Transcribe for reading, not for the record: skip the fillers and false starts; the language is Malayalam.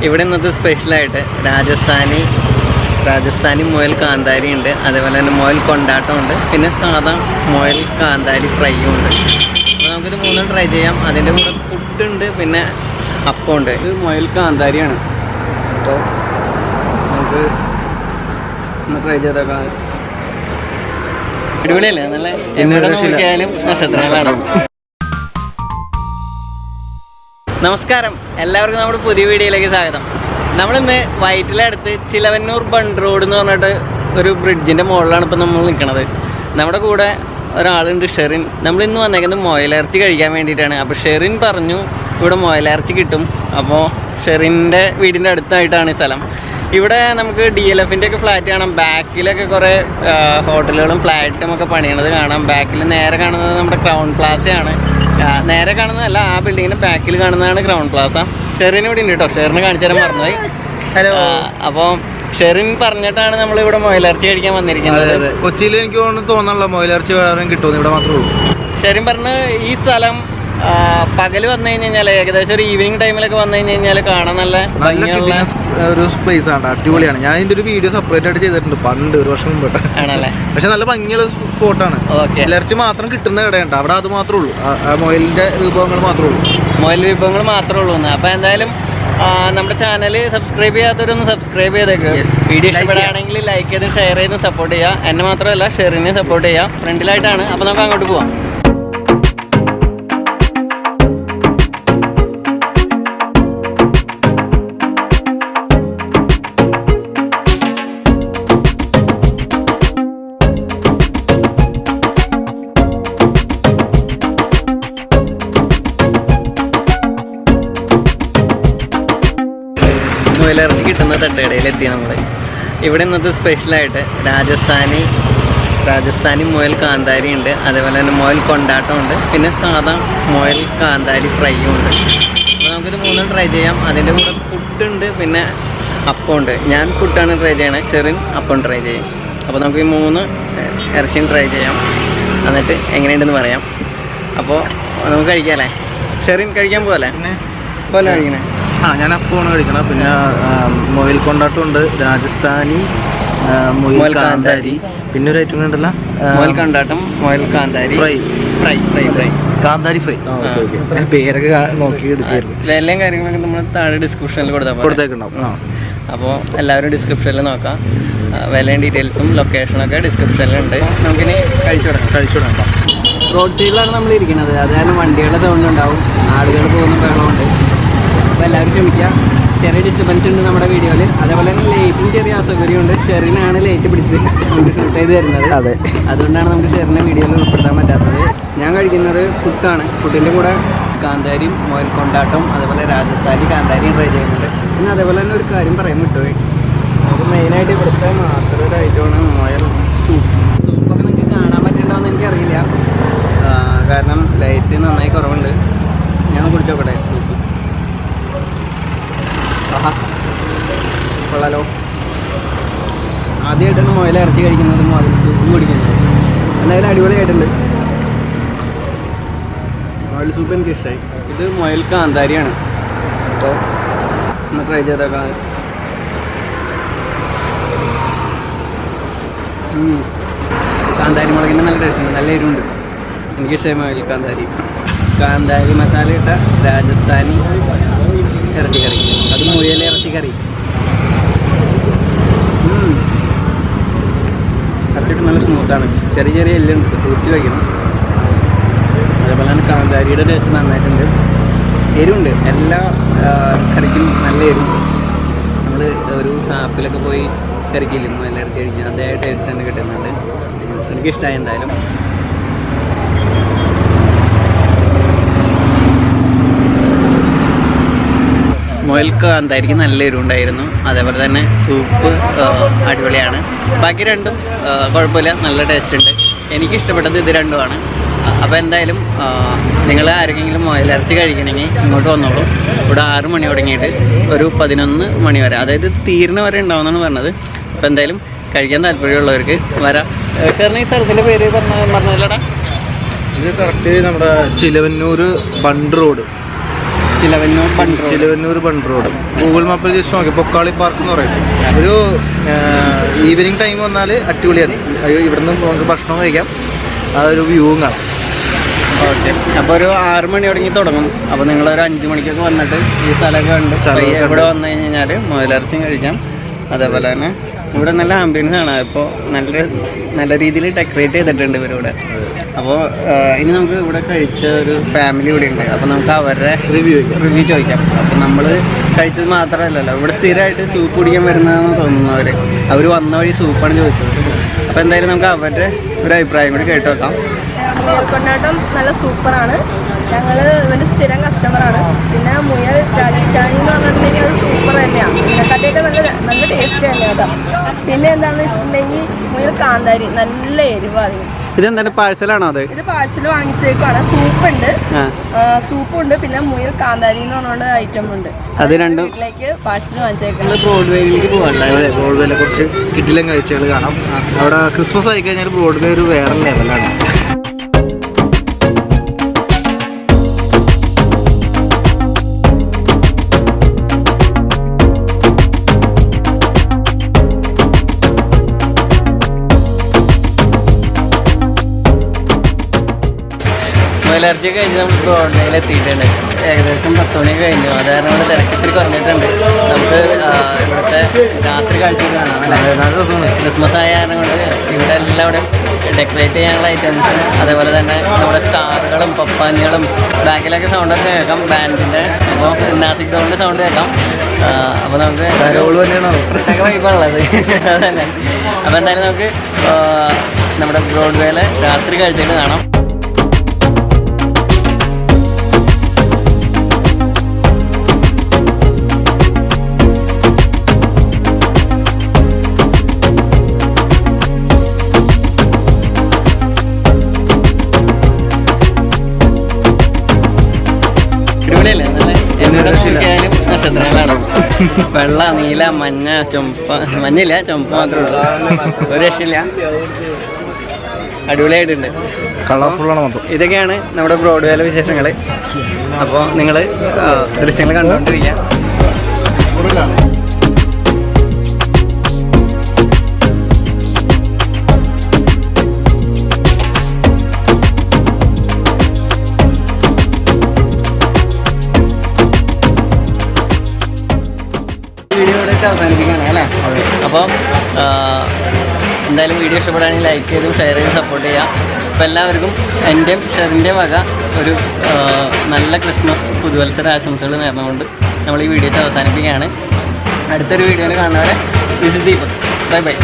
ഇവിടെ ഇന്നത്തെ സ്പെഷ്യലായിട്ട് രാജസ്ഥാനി മുയൽ കാന്താരി ഉണ്ട്, അതേപോലെ തന്നെ മുയൽ കൊണ്ടാട്ടം ഉണ്ട്, പിന്നെ സാധാ മുയൽ കാന്താരി ഫ്രൈയും ഉണ്ട്. അപ്പോൾ നമുക്കിത് മൂന്നും ട്രൈ ചെയ്യാം. അതിൻ്റെ കൂടെ പുട്ടുണ്ട്, പിന്നെ അപ്പമുണ്ട്. ഇത് മുയൽ കാന്താരിയാണ്. അപ്പോൾ നമുക്ക് ഒന്ന് ട്രൈ ചെയ്തേക്കാം. അടിപൊളിയല്ലേ? നല്ല എവിടെ നോക്കിയാലും നക്ഷത്രങ്ങളാണ്. നമസ്കാരം, എല്ലാവർക്കും നമ്മുടെ പുതിയ വീഡിയോയിലേക്ക് സ്വാഗതം. നമ്മളിന്ന് വൈറ്റില അടുത്ത് ചിലവന്നൂർ ബണ്ട് റോഡ് എന്ന് പറഞ്ഞിട്ട് ഒരു ബ്രിഡ്ജിൻ്റെ മുകളിലാണ് ഇപ്പോൾ നമ്മൾ നിൽക്കുന്നത്. നമ്മുടെ കൂടെ ഒരാളുണ്ട്, ഷെറിൻ. നമ്മളിന്ന് വന്നേക്കുന്നത് മുയലിറച്ചി കഴിക്കാൻ വേണ്ടിയിട്ടാണ്. അപ്പോൾ ഷെറിൻ പറഞ്ഞു ഇവിടെ മുയലിറച്ചി കിട്ടും. അപ്പോൾ ഷെറിൻ്റെ വീടിൻ്റെ അടുത്തായിട്ടാണ് ഈ സ്ഥലം. ഇവിടെ നമുക്ക് DLFൻ്റെ ഒക്കെ ഫ്ലാറ്റ് കാണാം. ബാക്കിലൊക്കെ കുറേ ഹോട്ടലുകളും ഫ്ലാറ്റും ഒക്കെ പണിയണത് കാണാം. ബാക്കിൽ നേരെ കാണുന്നത് നമ്മുടെ ക്രൗൺ പ്ലാസയാണ്. നേരെ കാണുന്നതല്ല, ആ ബിൽഡിങ്ങിന് ബാക്കിൽ കാണുന്നതാണ് ക്രൗൺ പ്ലാസ. ഷെറിൻ ഇവിടെ ഉണ്ട് കേട്ടോ. ഷെറിന് കാണിച്ചു തരാൻ മറന്നുപോയി. ഹലോ. അപ്പോൾ ഷെറിൻ പറഞ്ഞിട്ടാണ് നമ്മളിവിടെ മുയലിറച്ചി കഴിക്കാൻ വന്നിരിക്കുന്നത്. കൊച്ചിയിൽ എനിക്ക് തോന്നാനുള്ള മുയലിറച്ചി വേറെ കിട്ടുമെന്ന് ഇവിടെ മാത്രമേ ഉള്ളൂ. ഷെറിൻ പറഞ്ഞ് ഈ സ്ഥലം പകൽ വന്നു കഴിഞ്ഞാൽ ഏകദേശം ഒരു ഈവനിങ് ടൈമിലൊക്കെ വന്നു കഴിഞ്ഞാൽ കാണാൻ നല്ല ഒരു പ്ലേസ് ആണ്, അടിപൊളിയാണ്. ഞാൻ ഇതിന്റെ ഒരു വീഡിയോ സെപ്പറേറ്റ് ആയിട്ട് ചെയ്തിട്ടുണ്ട് പണ്ട്, ഒരു വർഷം മുമ്പ് ആണല്ലേ. പക്ഷെ നല്ല ഭംഗിയുള്ള സ്പോട്ടാണ്. ഇറച്ചി മാത്രം കിട്ടുന്ന ഇടയുണ്ട്, അവിടെ അത് മാത്രമേ ഉള്ളൂ. മുയലിന്റെ വിഭവങ്ങൾ മാത്രമേ ഉള്ളൂ, മുയൽ വിഭവങ്ങൾ മാത്രമേ ഉള്ളൂ. അപ്പോൾ എന്തായാലും നമ്മുടെ ചാനൽ സബ്സ്ക്രൈബ് ചെയ്യാത്തവരൊന്ന് സബ്സ്ക്രൈബ് ചെയ്തേക്ക്. വീഡിയോ ഇഷ്ടപ്പെടുകയാണെങ്കിൽ ലൈക്ക് ചെയ്ത് ഷെയർ ചെയ്ത് സപ്പോർട്ട് ചെയ്യുക. എന്നെ മാത്രമല്ല ഷെറിനെ സപ്പോർട്ട് ചെയ്യുക. ഫ്രണ്ടിലായിട്ടാണ്. അപ്പോൾ നമുക്ക് അങ്ങോട്ട് പോവാം. മുയലിറച്ചി കിട്ടുന്ന തട്ടുകടയിലെത്തി നമ്മൾ. ഇവിടെ ഇന്നത്തെ സ്പെഷ്യലായിട്ട് രാജസ്ഥാനി മുയൽ കാന്താരി ഉണ്ട്, അതേപോലെ തന്നെ മുയൽ കൊണ്ടാട്ടം ഉണ്ട്, പിന്നെ സാധാ മുയൽ കാന്താരി ഫ്രൈയും ഉണ്ട്. അപ്പോൾ നമുക്കിത് മൂന്നും ട്രൈ ചെയ്യാം. അതിൻ്റെ കൂടെ പുട്ടുണ്ട്, പിന്നെ അപ്പമുണ്ട്. ഞാൻ പുട്ടാണ് ട്രൈ ചെയ്യണേ, ഷെറിൻ അപ്പം ട്രൈ ചെയ്യും. അപ്പോൾ നമുക്ക് ഈ മൂന്ന് ഇറച്ചിയും ട്രൈ ചെയ്യാം, എന്നിട്ട് എങ്ങനെയുണ്ടെന്ന് പറയാം. അപ്പോൾ നമുക്ക് കഴിക്കാമല്ലേ? ഷെറിൻ കഴിക്കാൻ പോകല്ലേ? പോലെ കഴിക്കണേ. ഞാൻ അപ്പമാണ് കഴിക്കണം. പിന്നെ മുയൽ കൊണ്ടാട്ടം ഉണ്ട്, രാജസ്ഥാനി മുയൽ കാന്താരി, പിന്നെ ഒരു ഐറ്റം ഉണ്ടല്ലോ മുയൽ കൊണ്ടാട്ടം, മുയൽ കാന്താരി ഫ്രൈ കാന്താരി ഫ്രൈ. പേരൊക്കെ നോക്കി എടുക്കായിരുന്നു. വിലയും കാര്യങ്ങളൊക്കെ നമ്മൾ താഴെ ഡിസ്ക്രിപ്ഷനിൽ കൊടുത്തേക്കുണ്ടാവും. അപ്പോൾ എല്ലാവരും ഡിസ്ക്രിപ്ഷനിൽ നോക്കാം. വിലയും ഡീറ്റെയിൽസും ലൊക്കേഷനൊക്കെ ഡിസ്ക്രിപ്ഷനിലുണ്ട്. നമുക്കിനി കഴിച്ചു തുടങ്ങാം. റോഡ് സൈഡിലാണ് നമ്മൾ ഇരിക്കുന്നത്. അതായത് വണ്ടികളുടെ സൗണ്ട് ഉണ്ടാവും, ആളുകൾ പോകുന്ന ബഹളമുണ്ട്. അപ്പോൾ എല്ലാവരും ക്ഷമിക്കുക. ചെറിയ ഡിസ്റ്റർബൻസ് ഉണ്ട് നമ്മുടെ വീഡിയോയിൽ. അതേപോലെ തന്നെ ലൈറ്റിന് ചെറിയ അസൗകര്യമുണ്ട്. ഷെറിനാണ് ലൈറ്റ് പിടിച്ച് നമുക്ക് ഷൂട്ട് ചെയ്ത് തരുന്നത്. അതുകൊണ്ടാണ് നമുക്ക് ഷെറിനെ വീഡിയോയിൽ ഉൾപ്പെടുത്താൻ പറ്റാത്തത്. ഞാൻ കഴിക്കുന്നത് പുട്ടാണ്. പുട്ടിൻ്റെ കൂടെ കാന്താരിയും മുയൽ കൊണ്ടാട്ടം, അതേപോലെ രാജസ്ഥാനി കാന്താരിയും ട്രൈ ചെയ്യുന്നുണ്ട്. പിന്നെ അതേപോലെ തന്നെ ഒരു കാര്യം പറയാൻ വിട്ടുപോയി. നമുക്ക് മെയിനായിട്ട് ഇവിടുത്തെ മാത്രം ഒരു ഐറ്റമാണ് മുയൽ സൂപ്പ്. സൂപ്പൊക്കെ നിങ്ങൾക്ക് കാണാൻ പറ്റുന്നുണ്ടോയെന്ന് എനിക്കറിയില്ല, കാരണം ലൈറ്റ് നന്നായി കുറവുണ്ട്. ഞാൻ കുടിച്ചു നോക്കട്ടെ സൂപ്പ്. ആഹാ, കൊള്ളാലോ. ആദ്യമായിട്ടാണ് മുയൽ ഇറച്ചി കഴിക്കുന്നത്, മുയൽ സൂപ്പും കുടിക്കുന്നത്. എന്തായാലും അടിപൊളിയായിട്ടുണ്ട്. മുയൽ സൂപ്പ് എനിക്ക് ഇഷ്ടമായി. ഇത് മുയൽ കാന്താരിയാണ്. അപ്പോൾ ഒന്ന് ട്രൈ ചെയ്തേക്കാം. കാന്താരി മുളകിൻ്റെ നല്ല ടേസ്റ്റ് ഉണ്ട്, നല്ല എരിവുണ്ട്. എനിക്കിഷ്ടമായി മുയൽ കാന്താരി മസാല ഇട്ട രാജസ്ഥാനി ഇറച്ചിക്കറി, അത് മുയൽ ഇറച്ചിക്കറി. ഇറച്ചിട്ട് നല്ല സ്മൂത്താണ്. ചെറിയ ചെറിയ എല്ലുണ്ട്, ഫ്രൂട്ട്സ് വയ്ക്കണം. അതേപോലെ തന്നെ കാന്താരിയുടെ ടേസ്റ്റ് നന്നായിട്ടുണ്ട്. എരിവുണ്ട്, എല്ലാ കറിക്കും നല്ല എരിവുണ്ട്. നമ്മൾ ഒരു ഷാപ്പിലൊക്കെ പോയി കറിക്കില്ലേ മുയൽ ഇറച്ചി കഴിക്കുക, അതേ ടേസ്റ്റ് തന്നെ കിട്ടുന്നുണ്ട്. എനിക്കിഷ്ടമായി. എന്തായാലും മുയൽ കാന്താരിക്ക് നല്ല എരിവുണ്ടായിരുന്നു. അതേപോലെ തന്നെ സൂപ്പ് അടിപൊളിയാണ്. ബാക്കി രണ്ടും കുഴപ്പമില്ല, നല്ല ടേസ്റ്റ് ഉണ്ട്. എനിക്കിഷ്ടപ്പെട്ടത് ഇത് രണ്ടുമാണ്. അപ്പോൾ എന്തായാലും നിങ്ങൾ ആരെങ്കിലും മുയലിറച്ചി കഴിക്കണമെങ്കിൽ ഇങ്ങോട്ട് വന്നോളൂ. ഇവിടെ 6 മണി തുടങ്ങിയിട്ട് ഒരു 11 മണി വരെ, അതായത് തീരുന്ന വരെ ഉണ്ടാവുമെന്നാണ് പറഞ്ഞത്. അപ്പോൾ എന്തായാലും കഴിക്കാൻ താല്പര്യമുള്ളവർക്ക് വരാം. കാരണം ഈ സ്ഥലത്തിൻ്റെ പേര് പറഞ്ഞില്ലടാ? ഇത് കറക്റ്റ് നമ്മുടെ Chilavannoor bund road. Chilavannoor bund road. Google മാപ്പിൽ ജസ്റ്റ് നോക്കി പൊക്കാളി പാർക്ക് എന്ന് പറയുന്നത്. ഒരു ഈവനിങ് ടൈം വന്നാൽ അടിപൊളിയാണ്. ഇവിടുന്ന് നമുക്ക് ഭക്ഷണം കഴിക്കാം, അതൊരു വ്യൂവും കാണാം. ഓക്കെ, അപ്പോൾ ഒരു 6 മണി തുടങ്ങും. അപ്പോൾ നിങ്ങളൊരു 5 മണിക്കൊക്കെ വന്നിട്ട് ഈ സ്ഥലമൊക്കെ കണ്ട് ഇവിടെ വന്നു കഴിഞ്ഞാൽ മുയലിറച്ചിയും കഴിക്കാം. അതേപോലെ തന്നെ ഇവിടെ നല്ല ആംബിയൻസ് ആണ്. ഇപ്പോൾ നല്ല രീതിയിൽ ഡെക്കറേറ്റ് ചെയ്തിട്ടുണ്ട് ഇവരിവിടെ. അപ്പോൾ ഇനി നമുക്ക് ഇവിടെ കഴിച്ച ഒരു ഫാമിലി ഇവിടെ ഉണ്ട്. അപ്പോൾ നമുക്ക് അവരുടെ റിവ്യൂ ചോദിക്കാം. അപ്പോൾ നമ്മൾ കഴിച്ചത് മാത്രമല്ലല്ലോ, ഇവിടെ സ്ഥിരമായിട്ട് സൂപ്പ് കുടിക്കാൻ വരുന്നതെന്ന് തോന്നുന്നു. അവർ വന്ന വഴി സൂപ്പാണ് ചോദിച്ചത്. അപ്പോൾ എന്തായാലും നമുക്ക് അവരുടെ ഒരു അഭിപ്രായം കൂടി കേട്ട് വെക്കാം. കൊണ്ടാട്ടം നല്ല സൂപ്പറാണ്. ഞങ്ങൾ ഇവൻ്റെ സ്ഥിരം കസ്റ്റമറാണ്. പിന്നെ മുയൽ രാജസ്ഥാനി എന്ന് പറഞ്ഞിട്ടുണ്ടെങ്കിൽ അത് സൂപ്പർ തന്നെയാണ്. ഇതിനെക്കാട്ടിയൊക്കെ നല്ല ടേസ്റ്റ് തന്നെയാണ് കേട്ടോ. പിന്നെ എന്താണെന്ന് വെച്ചിട്ടുണ്ടെങ്കിൽ മുയൽ കാന്താരി നല്ല എരിവാണ്. ഇതെന്താണ്, പാഴ്സലാണോ? ഇത് പാഴ്സൽ വാങ്ങിച്ചേക്കാണ്. സൂപ്പുണ്ട് പിന്നെ മുയൽ കാന്താരി എന്ന് പറഞ്ഞുകൊണ്ട് ഐറ്റം ഉണ്ട്. അത് രണ്ടും വീട്ടിലേക്ക് പാഴ്സൽ വാങ്ങിച്ചേക്കാം. ബ്രോഡ്വേയിലേക്ക് പോകാനല്ലേ? ബ്രോഡ്വേയിലെ കുറച്ച് കിടിലൻ കാഴ്ചകൾ കാണാം. അവിടെ ക്രിസ്മസ് ആയി കഴിഞ്ഞാൽ ബ്രോഡ്വേ ഒരു വേറെ ലെവലാണ്. മുയലിറച്ചി കഴിഞ്ഞ് നമുക്ക് ബ്രോഡ്വേയിൽ എത്തിയിട്ടുണ്ട്. ഏകദേശം 10 മണി കഴിഞ്ഞു. അത് കാരണം ഇവിടെ തിരക്കിത്തിരി കുറഞ്ഞിട്ടുണ്ട്. നമുക്ക് ഇവിടുത്തെ രാത്രി കാഴ്ച കാണാം. ക്രിസ്മസ് ആയ കാരണം കൊണ്ട് ഇവിടെ എല്ലാവരും ഡെക്കറേറ്റ് ചെയ്യാനുള്ള ഐറ്റംസും അതേപോലെ തന്നെ നമ്മുടെ സ്റ്റാറുകളും പപ്പാനികളും ബാക്കിലൊക്കെ സൗണ്ടൊക്കെ കേൾക്കാം ബാൻഡിൻ്റെ. അപ്പോൾ നാസിക് ഡോണിൻ്റെ സൗണ്ട് കേൾക്കാം. അപ്പോൾ നമുക്ക് പ്രത്യേക വൈബാണുള്ളത് അതന്നെ. അപ്പോൾ എന്തായാലും നമുക്ക് നമ്മുടെ ബ്രോഡ്വേയിലെ രാത്രി കാഴ്ചകൾ കാണാം. വെള്ള, നീല, മഞ്ഞ, ചുമപ്പ. മഞ്ഞില്ല, ചുമപ്പ് മാത്രമേ ഉള്ളൂ. ഒരു രക്ഷയില്ല, അടിപൊളിയായിട്ടുണ്ട്. കളർഫുള്ളാണ് മൊത്തം. ഇതൊക്കെയാണ് നമ്മുടെ ബ്രോഡ്വേയിലെ വിശേഷങ്ങൾ. അപ്പോൾ നിങ്ങൾ ദൃശ്യങ്ങൾ കണ്ടുകൊണ്ടിരിക്കുക. വീഡിയോ ഇവിടെ അവസാനിപ്പിക്കുകയാണ് അല്ലേ? അപ്പം എന്തായാലും വീഡിയോ ഇഷ്ടപ്പെടുകയാണെങ്കിൽ ലൈക്ക് ചെയ്തും ഷെയർ ചെയ്തും സപ്പോർട്ട് ചെയ്യാം. അപ്പോൾ എല്ലാവർക്കും എൻ്റെയും ഷെറിൻ്റെയും വക ഒരു നല്ല ക്രിസ്മസ് പുതുവത്സര ആശംസകൾ നേർന്നുകൊണ്ട് നമ്മൾ ഈ വീഡിയോ അവസാനിപ്പിക്കുകയാണ്. അടുത്തൊരു വീഡിയോയിൽ കാണുന്നവരെ this is Deepak. Bye bye.